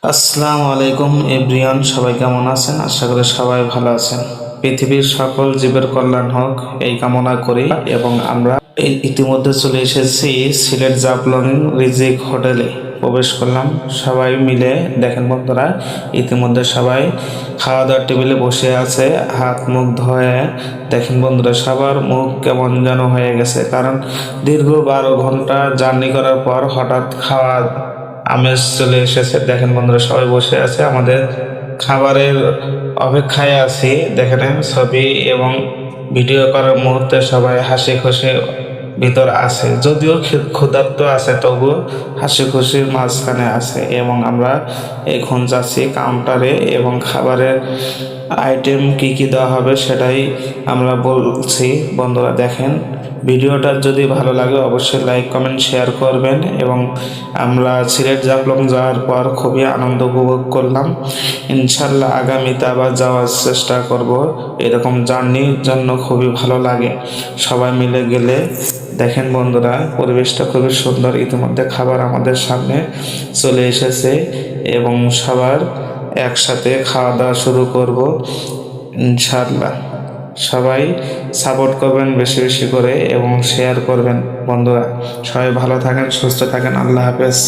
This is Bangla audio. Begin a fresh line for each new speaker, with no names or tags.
আসসালামু আলাইকুম এভরিওয়ান, সবাই কেমন আছেন? আশা করি সবাই ভালো আছেন। পৃথিবীর সকল জীবের কল্যাণ হোক এই কামনা করি। এবং আমরা ইতিমধ্যে চলে এসেছি সিলেট জাফলং রিজিক হোটেলে। প্রবেশ করলাম সবাই মিলে। দেখেন বন্ধুরা, ইতিমধ্যে সবাই খাওয়া দাওয়ার টেবিলে বসে আছে, হাত মুখ ধোয়ে। দেখেন বন্ধুরা, সবার মুখ কেমন যেন হয়ে গেছে, কারণ দীর্ঘ 12 ঘন্টা জার্নি করার পর হঠাৎ খাওয়া আমেজ চলে এসেছে। দেখেন বন্ধুরা, সবাই বসে আছে, আমাদের খাবারের অপেক্ষায় আছি। দেখেন ছবি এবং ভিডিও করার মুহূর্তে সবাই হাসি খুশি ভিতর আছে, যদিও ক্ষুধার্ত আছে, তবুও হাসি খুশির মাঝখানে আছে। এবং আমরা এখন যাচ্ছি কাউন্টারে, এবং খাবারের আইটেম কি কি দেওয়া হবে সেটাই আমরা বলছি। বন্ধুরা দেখেন, ভিডিওটা যদি ভালো লাগে অবশ্যই লাইক কমেন্ট শেয়ার করবেন। এবং আমরা সিলেট জাফলং যাওয়ার পর খুবই আনন্দ উপভোগ করলাম। ইনশাল্লাহ আগামীতে আবার যাওয়ার চেষ্টা করব। এরকম জার্নির জন্য খুবই ভালো লাগে সবাই মিলে গেলে। দেখেন বন্ধুরা, পরিবেশটা খুবই সুন্দর। ইতিমধ্যে খাবার আমাদের সামনে চলে এসেছে এবং সবার একসাথে খাওয়া দাওয়া শুরু করব ইনশাল্লাহ। সবাই সাপোর্ট করবেন বেশি বেশি করে এবং শেয়ার করবেন। বন্ধুরা সবাই ভালো থাকেন, সুস্থ থাকেন। আল্লাহ হাফেজ।